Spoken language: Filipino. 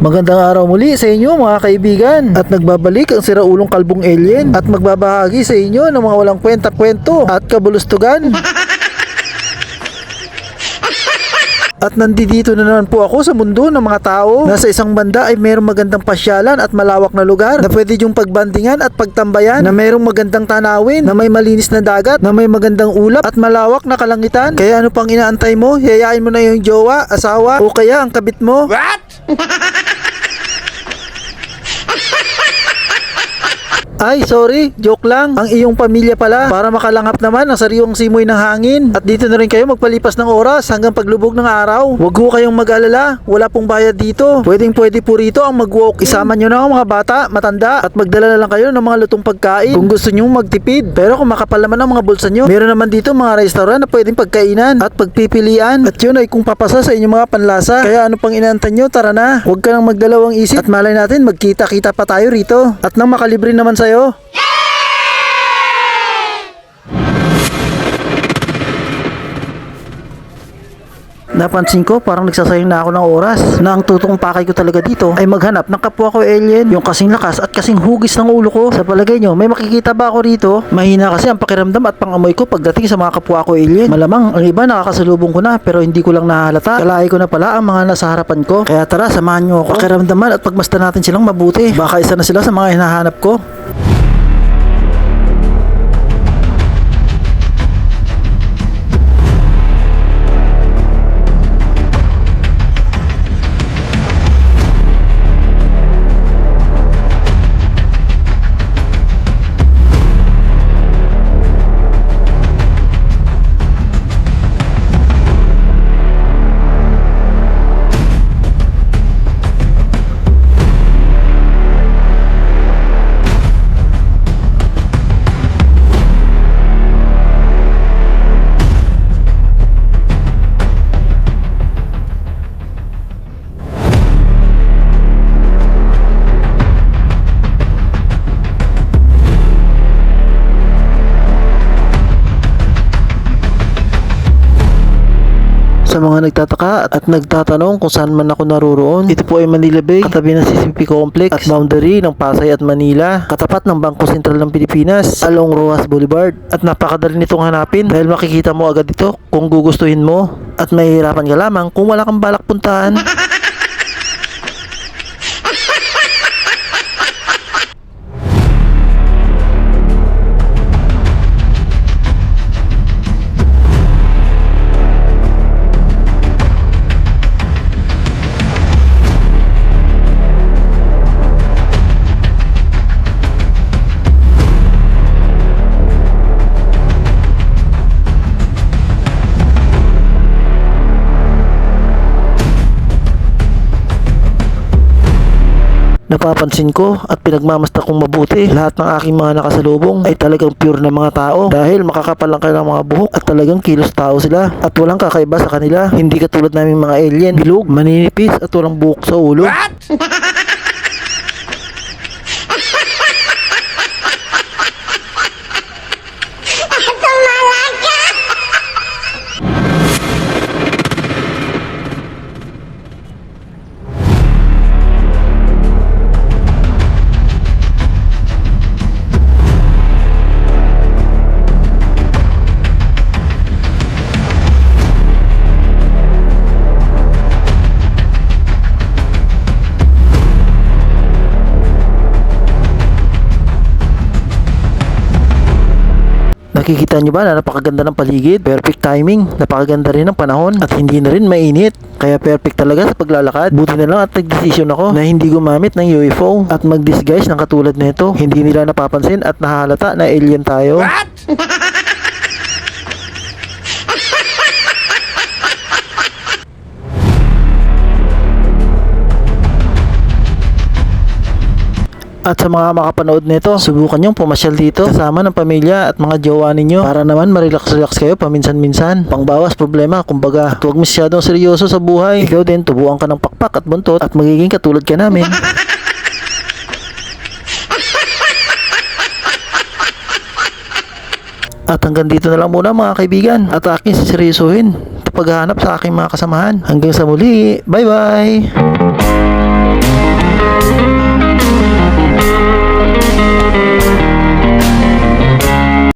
Magandang araw muli sa inyo mga kaibigan. At nagbabalik ang siraulong kalbong alien at magbabahagi sa inyo ng mga walang kwenta-kwento at kabulustugan. At nandito na naman po ako sa mundo ng mga tao. Nasa isang banda ay mayroong magandang pasyalan at malawak na lugar na pwede yung pagbandingan at pagtambayan, na mayroong magandang tanawin, na may malinis na dagat, na may magandang ulap at malawak na kalangitan. Kaya ano pang inaantay mo? Yayain mo na yung jowa, asawa o kaya ang kabit mo. What? Ay, sorry, joke lang. Ang iyong pamilya pala, para makalangap naman ang sariwang simoy ng hangin. At dito na rin kayo magpalipas ng oras hanggang paglubog ng araw. Huwag ho kayong mag-alala, wala pong bayad dito. Pwede po rito ang mag-walk. Isama nyo na ang mga bata, matanda, at magdala na lang kayo ng mga lutong pagkain kung gusto nyo magtipid. Pero kung makapal naman ang mga bulsa nyo, meron naman dito mga restaurant na pwedeng pagkainan at pagpipilian. At yun ay kung papasa sa inyong mga panlasa. Kaya ano pang inaantay nyo, tara na. Huwag ka nang magdalawang isip at malay natin magkita-kita pa tayo rito. At nang makalibre naman sa'yo. Napansin ko parang nagsasayang na ako ng oras, na ang tutong pakay ko talaga dito ay maghanap ng kapwa ko alien, yung kasing lakas at kasing hugis ng ulo ko. Sa palagay nyo, may makikita ba ako rito? Mahina kasi ang pakiramdam at pangamoy ko pagdating sa mga kapwa ko alien. Malamang ang iba nakakasalubong ko na pero hindi ko lang nahalata. Kalahi ko na pala ang mga nasa harapan ko. Kaya tara, samahan nyo ako. Pakiramdaman at pagmasta natin silang mabuti. Baka isa na sila sa mga hinahanap ko. Sa mga nagtataka at nagtatanong kung saan man ako naroroon, ito po ay Manila Bay, katabi ng CCP Complex at boundary ng Pasay at Manila, katapat ng Bangko Sentral ng Pilipinas, along Rojas Boulevard. At napakadali nitong hanapin dahil makikita mo agad ito kung gugustuhin mo, at mahihirapan ka lamang kung wala kang balak puntahan. Napapansin ko at pinagmamasta kong mabuti, lahat ng aking mga nakasalubong ay talagang pure na mga tao, dahil makakapal lang kanilang mga buhok at talagang kilos tao sila, at walang kakaiba sa kanila. Hindi katulad naming mga alien, bilog, maninipis at walang buhok sa ulo. What? Nakikita nyo ba na napakaganda ng paligid? Perfect timing, napakaganda rin ng panahon at hindi na rin mainit. Kaya perfect talaga sa paglalakad. Buti na lang at nagdesisyon ako na hindi gumamit ng UFO at mag-disguise ng katulad nito. Hindi nila napapansin at nahalata na alien tayo. What? At sa mga makapanood nito, subukan nyong pumasyal dito kasama ng pamilya at mga jowa ninyo para naman marelax-relax kayo paminsan-minsan. Pangbawas problema, kumbaga. Huwag masyadong seryoso sa buhay. Ikaw din, tubuan ka ng pakpak at buntot at magiging katulad ka namin. At hanggang dito na lang muna mga kaibigan, at aking siseryosohin paghahanap sa aking mga kasamahan. Hanggang sa muli, bye bye!